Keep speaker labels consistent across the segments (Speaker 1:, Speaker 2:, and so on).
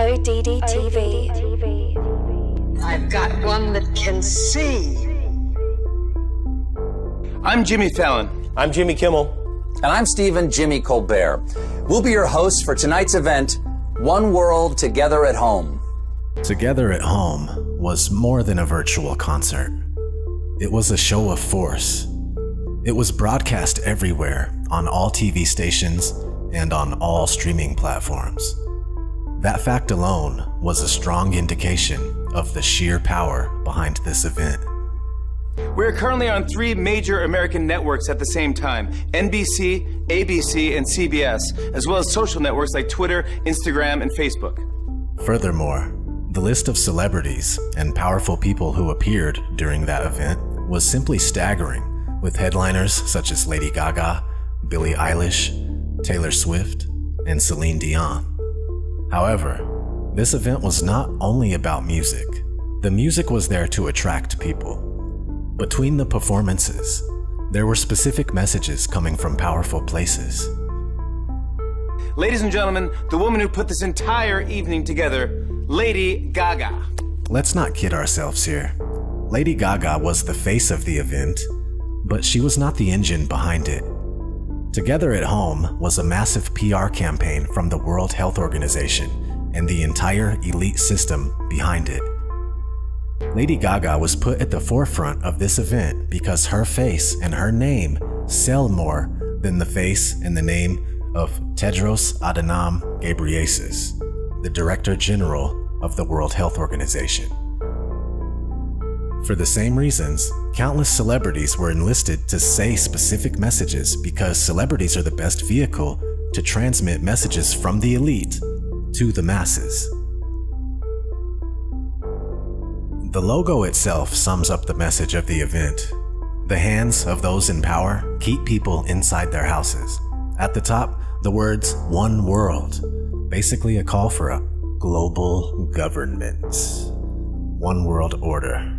Speaker 1: ODD TV.
Speaker 2: I've got one that can see.
Speaker 3: I'm Jimmy Fallon.
Speaker 4: I'm Jimmy Kimmel.
Speaker 5: And I'm Stephen Jimmy Colbert. We'll be your hosts for tonight's event, One World Together at Home.
Speaker 6: Together at Home was more than a virtual concert. It was a show of force. It was broadcast everywhere, on all TV stations and on all streaming platforms. That fact alone was a strong indication of the sheer power behind this event.
Speaker 3: We're currently on 3 major American networks at the same time: NBC, ABC, and CBS, as well as social networks like Twitter, Instagram, and Facebook.
Speaker 6: Furthermore, the list of celebrities and powerful people who appeared during that event was simply staggering, with headliners such as Lady Gaga, Billie Eilish, Taylor Swift, and Celine Dion. However, this event was not only about music. The music was there to attract people. Between the performances, there were specific messages coming from powerful places.
Speaker 3: Ladies and gentlemen, the woman who put this entire evening together, Lady Gaga.
Speaker 6: Let's not kid ourselves here. Lady Gaga was the face of the event, but she was not the engine behind it. Together at Home was a massive PR campaign from the World Health Organization and the entire elite system behind it. Lady Gaga was put at the forefront of this event because her face and her name sell more than the face and the name of Tedros Adhanom Ghebreyesus, the Director General of the World Health Organization. For the same reasons, countless celebrities were enlisted to say specific messages because celebrities are the best vehicle to transmit messages from the elite to the masses. The logo itself sums up the message of the event. The hands of those in power keep people inside their houses. At the top, the words "One World," basically a call for a global government. One world order.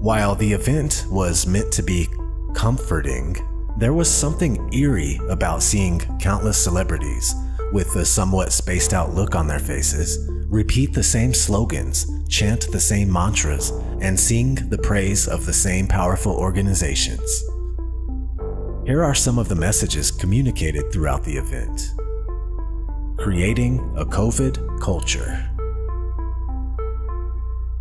Speaker 6: While the event was meant to be comforting, there was something eerie about seeing countless celebrities with a somewhat spaced out look on their faces repeat the same slogans, chant the same mantras, and sing the praise of the same powerful organizations. Here are some of the messages communicated throughout the event. Creating a COVID culture.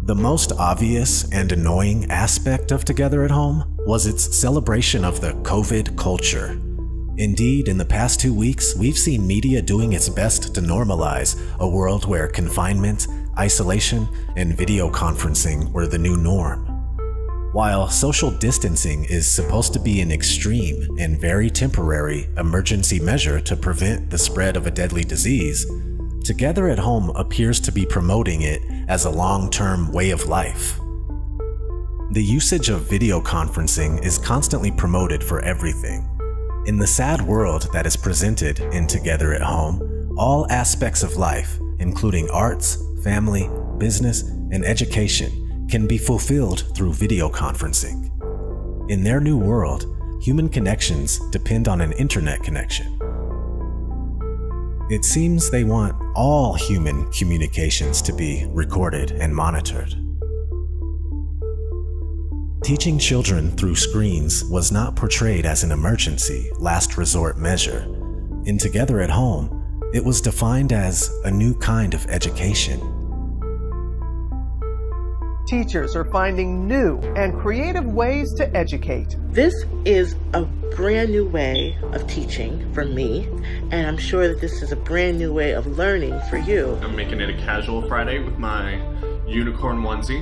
Speaker 6: The most obvious and annoying aspect of Together at Home was its celebration of the COVID culture. Indeed, in the past 2 weeks, we've seen media doing its best to normalize a world where confinement, isolation, and video conferencing were the new norm. While social distancing is supposed to be an extreme and very temporary emergency measure to prevent the spread of a deadly disease, Together at Home appears to be promoting it as a long-term way of life. The usage of video conferencing is constantly promoted for everything. In the sad world that is presented in Together at Home, all aspects of life, including arts, family, business, and education, can be fulfilled through video conferencing. In their new world, human connections depend on an internet connection. It seems they want all human communications to be recorded and monitored. Teaching children through screens was not portrayed as an emergency, last resort measure. In Together at Home, it was defined as a new kind of education.
Speaker 7: Teachers are finding new and creative ways to educate.
Speaker 8: This is a brand new way of teaching for me, and I'm sure that this is a brand new way of learning for you.
Speaker 9: I'm making it a casual Friday with my unicorn onesie.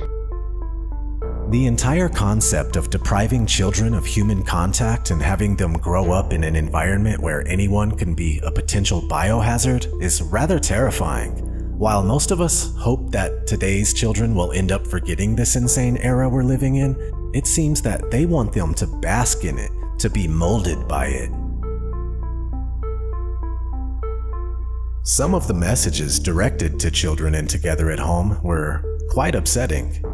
Speaker 6: The entire concept of depriving children of human contact and having them grow up in an environment where anyone can be a potential biohazard is rather terrifying. While most of us hope that today's children will end up forgetting this insane era we're living in, it seems that they want them to bask in it, to be molded by it. Some of the messages directed to children in Together at Home were quite upsetting.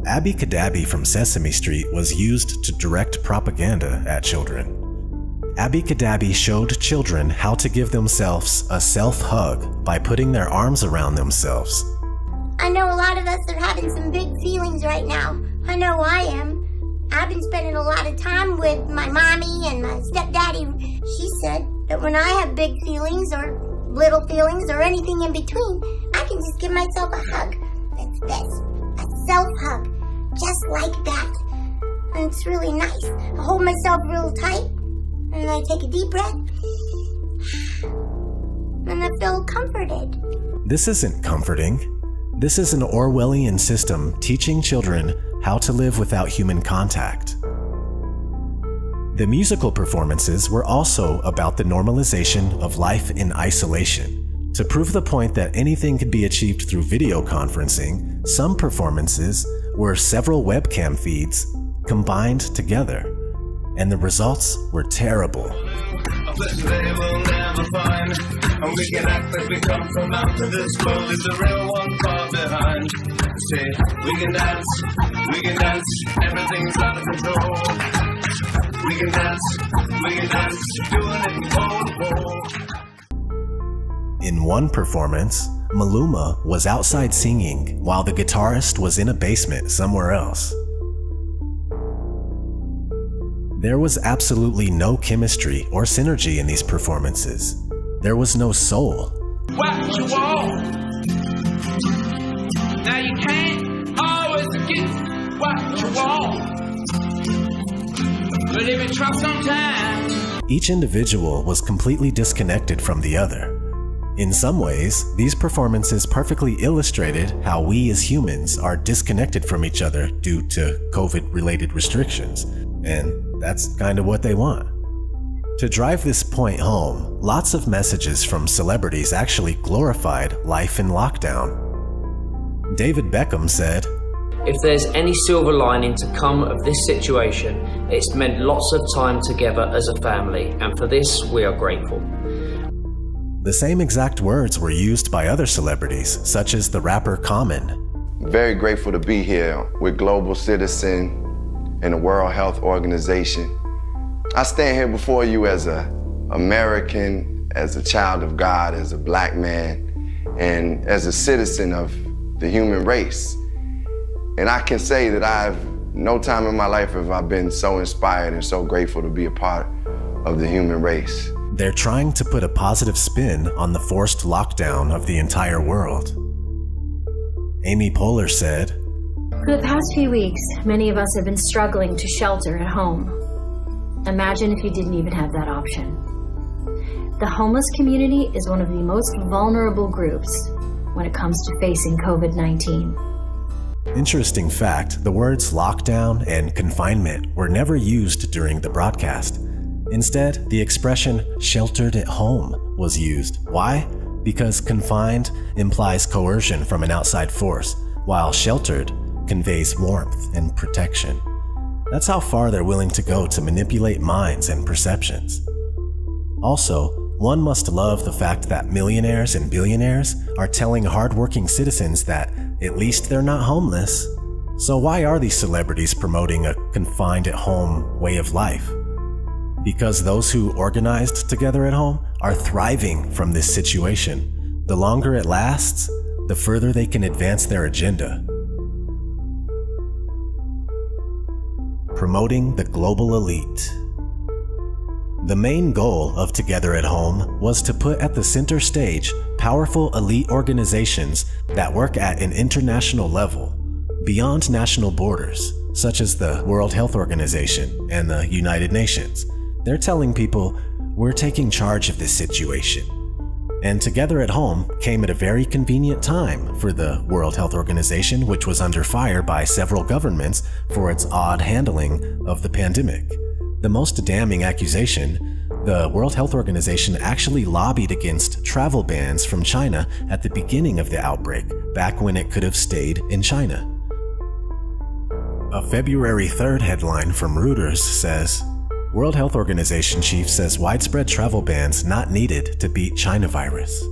Speaker 6: Abby Cadabby from Sesame Street was used to direct propaganda at children. Abby Kadabi showed children how to give themselves a self-hug by putting their arms around themselves.
Speaker 1: I know a lot of us are having some big feelings right now. I know I am. I've been spending a lot of time with my mommy and my stepdaddy. She said that when I have big feelings or little feelings or anything in between, I can just give myself a hug. That's this. A self-hug. Just like that. And it's really nice. I hold myself real tight, and I take a deep breath, and I feel comforted.
Speaker 6: This isn't comforting. This is an Orwellian system teaching children how to live without human contact. The musical performances were also about the normalization of life in isolation. To prove the point that anything could be achieved through video conferencing, some performances were several webcam feeds combined together, and the results were terrible.
Speaker 4: A place they will never find, and we can act like we come from out of this world. Is the real one far behind? Say, we can dance, everything's out of control. We can dance, doing it pole to pole.
Speaker 6: In one performance, Maluma was outside singing while the guitarist was in a basement somewhere else. There was absolutely no chemistry or synergy in these performances. There was no soul.
Speaker 4: What you want? Now you can't always get what you want. But if you try sometimes.
Speaker 6: Each individual was completely disconnected from the other. In some ways, these performances perfectly illustrated how we as humans are disconnected from each other due to COVID-related restrictions. And that's kind of what they want. To drive this point home, lots of messages from celebrities actually glorified life in lockdown. David Beckham said,
Speaker 10: "If there's any silver lining to come of this situation, it's meant lots of time together as a family, and for this we are grateful."
Speaker 6: The same exact words were used by other celebrities, such as the rapper Common.
Speaker 11: Very grateful to be here with Global Citizen and the World Health Organization. I stand here before you as an American, as a child of God, as a black man, and as a citizen of the human race. And I can say that no time in my life have I been so inspired and so grateful to be a part of the human race.
Speaker 6: They're trying to put a positive spin on the forced lockdown of the entire world. Amy Poehler said,
Speaker 12: "For the past few weeks, many of us have been struggling to shelter at home. Imagine if you didn't even have that option. The homeless community is one of the most vulnerable groups when it comes to facing COVID-19.
Speaker 6: Interesting fact, the words lockdown and confinement were never used during the broadcast. Instead, the expression sheltered at home was used. Why? Because confined implies coercion from an outside force, while sheltered conveys warmth and protection. That's how far they're willing to go to manipulate minds and perceptions. Also, one must love the fact that millionaires and billionaires are telling hardworking citizens that at least they're not homeless. So why are these celebrities promoting a confined-at-home way of life? Because those who organized together at home are thriving from this situation. The longer it lasts, the further they can advance their agenda. Promoting the global elite. The main goal of Together at Home was to put at the center stage powerful elite organizations that work at an international level, beyond national borders, such as the World Health Organization and the United Nations. They're telling people, we're taking charge of this situation. And Together at Home came at a very convenient time for the World Health Organization, which was under fire by several governments for its odd handling of the pandemic. The most damning accusation, the World Health Organization actually lobbied against travel bans from China at the beginning of the outbreak, back when it could have stayed in China. A February 3rd headline from Reuters says, World Health Organization chief says widespread travel bans not needed to beat China virus.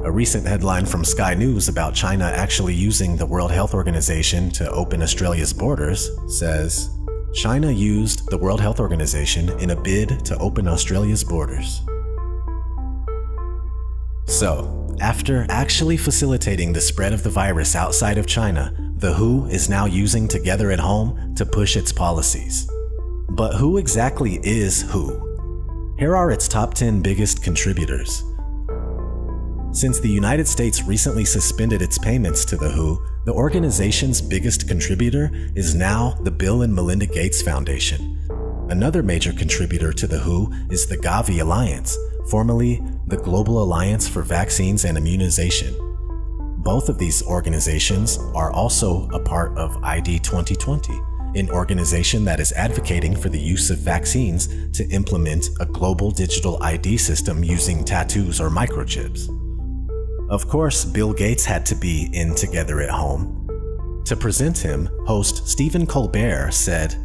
Speaker 6: A recent headline from Sky News about China actually using the World Health Organization to open Australia's borders says, China used the World Health Organization in a bid to open Australia's borders. So, after actually facilitating the spread of the virus outside of China, the WHO is now using Together at Home to push its policies. But who exactly is WHO? Here are its top 10 biggest contributors. Since the United States recently suspended its payments to the WHO, the organization's biggest contributor is now the Bill and Melinda Gates Foundation. Another major contributor to the WHO is the Gavi Alliance, formerly the Global Alliance for Vaccines and Immunization. Both of these organizations are also a part of ID 2020, an organization that is advocating for the use of vaccines to implement a global digital ID system using tattoos or microchips. Of course, Bill Gates had to be in Together at Home. To present him, host Stephen Colbert said,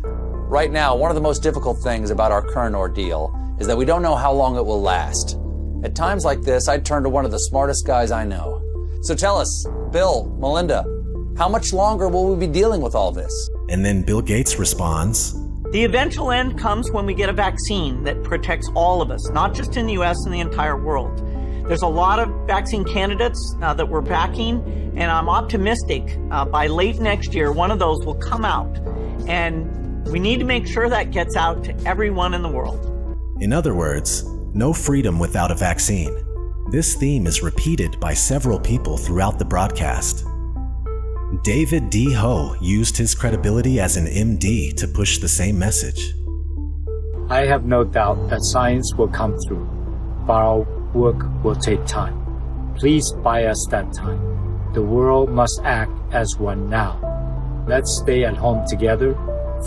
Speaker 5: "Right now, one of the most difficult things about our current ordeal is that we don't know how long it will last. At times like this, I'd turn to one of the smartest guys I know. So tell us, Bill, Melinda, how much longer will we be dealing with all this?"
Speaker 6: And then Bill Gates responds,
Speaker 13: "The eventual end comes when we get a vaccine that protects all of us, not just in the US and the entire world. There's a lot of vaccine candidates that we're backing, and I'm optimistic by late next year, one of those will come out. And we need to make sure that gets out to everyone in the world."
Speaker 6: In other words, no freedom without a vaccine. This theme is repeated by several people throughout the broadcast. David D. Ho used his credibility as an MD to push the same message.
Speaker 14: "I have no doubt that science will come through, but our work will take time. Please buy us that time. The world must act as one now. Let's stay at home together,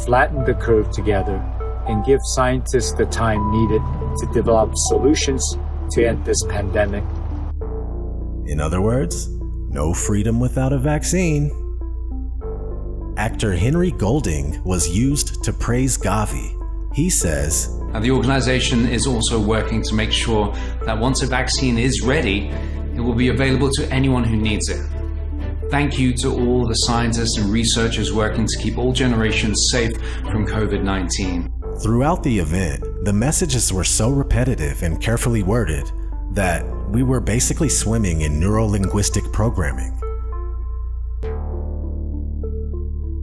Speaker 14: flatten the curve together, and give scientists the time needed to develop solutions to end this pandemic."
Speaker 6: In other words, no freedom without a vaccine. Actor Henry Golding was used to praise Gavi. He says,
Speaker 15: The organization is also working to make sure that once a vaccine is ready, it will be available to anyone who needs it. Thank you to all the scientists and researchers working to keep all generations safe from COVID-19.
Speaker 6: Throughout the event, the messages were so repetitive and carefully worded that we were basically swimming in neuro-linguistic programming.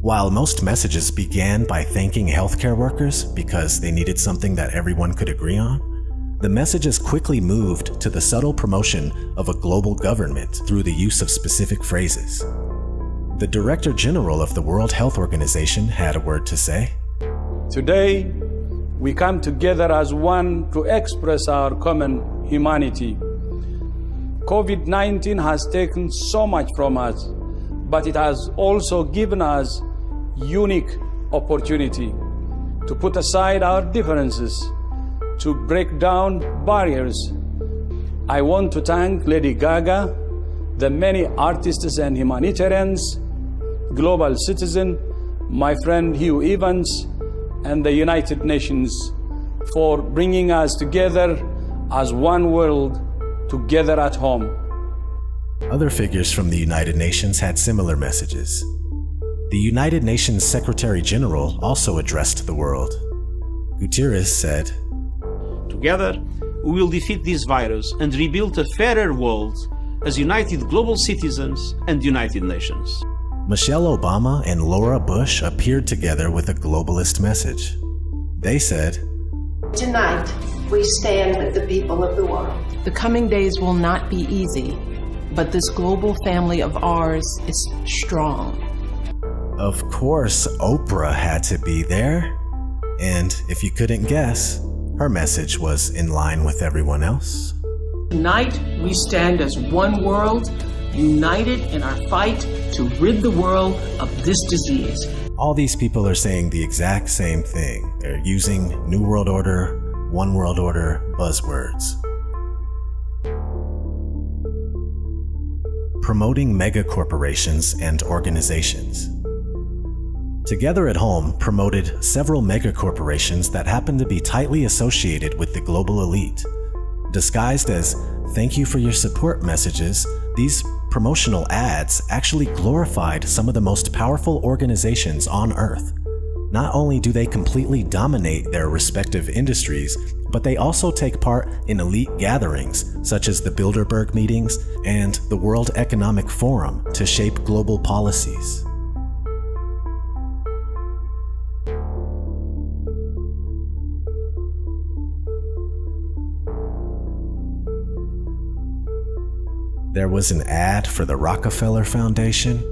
Speaker 6: While most messages began by thanking healthcare workers because they needed something that everyone could agree on, the messages quickly moved to the subtle promotion of a global government through the use of specific phrases. The Director General of the World Health Organization had a word to say.
Speaker 16: "Today, we come together as one to express our common humanity. COVID-19 has taken so much from us, but it has also given us unique opportunity to put aside our differences, to break down barriers. I want to thank Lady Gaga, the many artists and humanitarians, global citizen, my friend Hugh Evans, and the United Nations for bringing us together as one world, together at home."
Speaker 6: Other figures from the United Nations had similar messages. The United Nations Secretary General also addressed the world. Guterres said,
Speaker 17: "Together, we will defeat this virus and rebuild a fairer world as united global citizens and United Nations."
Speaker 6: Michelle Obama and Laura Bush appeared together with a globalist message. They said,
Speaker 18: "Tonight, we stand with the people of the world.
Speaker 19: The coming days will not be easy, but this global family of ours is strong."
Speaker 6: Of course, Oprah had to be there. And if you couldn't guess, her message was in line with everyone else.
Speaker 19: "Tonight, we stand as one world, united in our fight to rid the world of this disease."
Speaker 6: All these people are saying the exact same thing. They're using New World Order, One World Order buzzwords. Promoting mega corporations and organizations. Together at Home promoted several mega corporations that happen to be tightly associated with the global elite. Disguised as "thank you for your support" messages, these promotional ads actually glorified some of the most powerful organizations on Earth. Not only do they completely dominate their respective industries, but they also take part in elite gatherings such as the Bilderberg meetings and the World Economic Forum to shape global policies. There was an ad for the Rockefeller Foundation.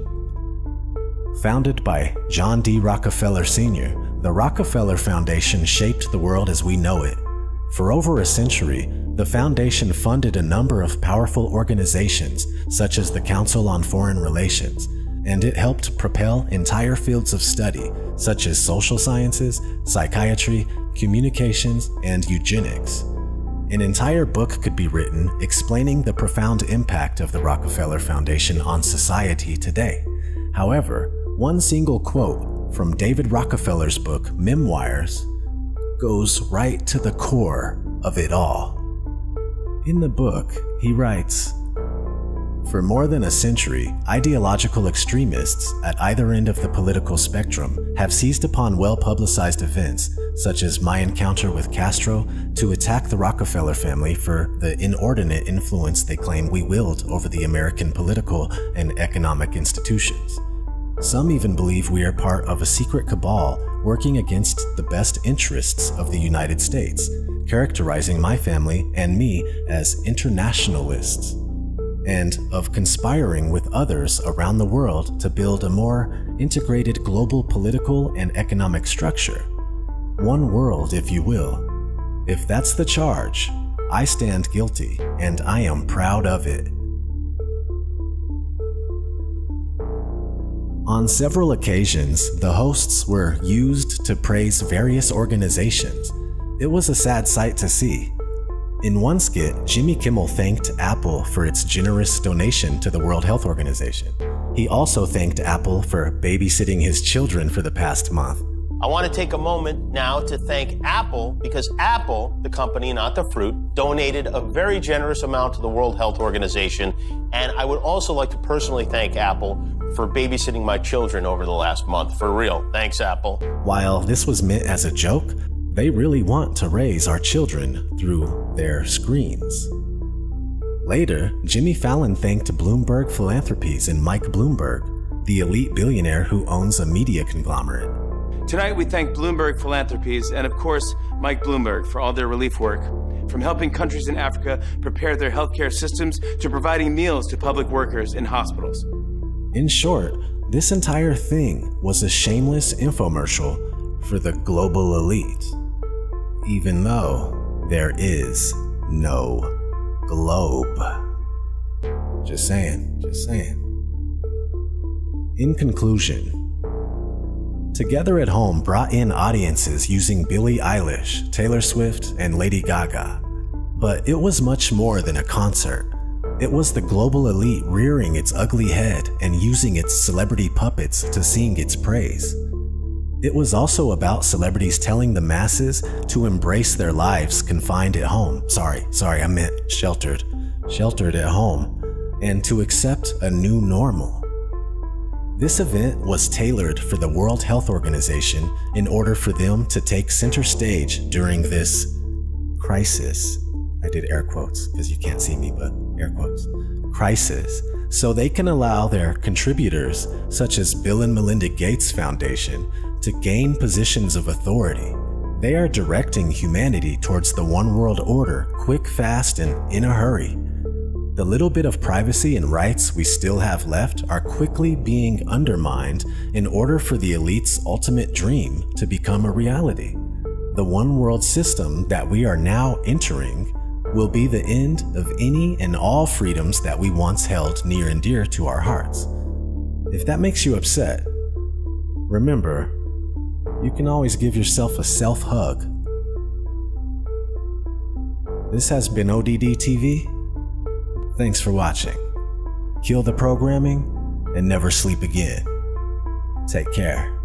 Speaker 6: Founded by John D. Rockefeller Sr., the Rockefeller Foundation shaped the world as we know it. For over a century, the foundation funded a number of powerful organizations, such as the Council on Foreign Relations, and it helped propel entire fields of study, such as social sciences, psychiatry, communications, and eugenics. An entire book could be written explaining the profound impact of the Rockefeller Foundation on society today. However, one single quote from David Rockefeller's book, Memoirs, goes right to the core of it all. In the book, he writes, "For more than a century, ideological extremists at either end of the political spectrum have seized upon well-publicized events, such as my encounter with Castro, to attack the Rockefeller family for the inordinate influence they claim we wield over the American political and economic institutions. Some even believe we are part of a secret cabal working against the best interests of the United States, characterizing my family and me as internationalists, and of conspiring with others around the world to build a more integrated global political and economic structure. One world, if you will. If that's the charge, I stand guilty, and I am proud of it." On several occasions, the hosts were used to praise various organizations. It was a sad sight to see. In one skit, Jimmy Kimmel thanked Apple for its generous donation to the World Health Organization. He also thanked Apple for babysitting his children for the past month.
Speaker 20: I want to take a moment now to thank Apple, because Apple, the company, not the fruit, donated a very generous amount to the World Health Organization. And I would also like to personally thank Apple for babysitting my children over the last month. For real. Thanks, Apple.
Speaker 6: While this was meant as a joke, they really want to raise our children through their screens. Later, Jimmy Fallon thanked Bloomberg Philanthropies and Mike Bloomberg, the elite billionaire who owns a media conglomerate.
Speaker 3: Tonight, we thank Bloomberg Philanthropies and, of course, Mike Bloomberg for all their relief work, from helping countries in Africa prepare their healthcare systems to providing meals to public workers in hospitals.
Speaker 6: In short, this entire thing was a shameless infomercial for the global elite, even though there is no globe. Just saying, just saying. In conclusion, Together at Home brought in audiences using Billie Eilish, Taylor Swift, and Lady Gaga. But it was much more than a concert. It was the global elite rearing its ugly head and using its celebrity puppets to sing its praise. It was also about celebrities telling the masses to embrace their lives confined at home. Sorry, I meant sheltered at home, and to accept a new normal. This event was tailored for the World Health Organization in order for them to take center stage during this crisis. I did air quotes because you can't see me, but air quotes. Crisis. So they can allow their contributors, such as Bill and Melinda Gates Foundation, to gain positions of authority. They are directing humanity towards the one world order, quick, fast, and in a hurry. The little bit of privacy and rights we still have left are quickly being undermined in order for the elite's ultimate dream to become a reality. The one world system that we are now entering will be the end of any and all freedoms that we once held near and dear to our hearts. If that makes you upset, remember, you can always give yourself a self-hug. This has been ODD TV. Thanks for watching. Kill the programming and never sleep again. Take care.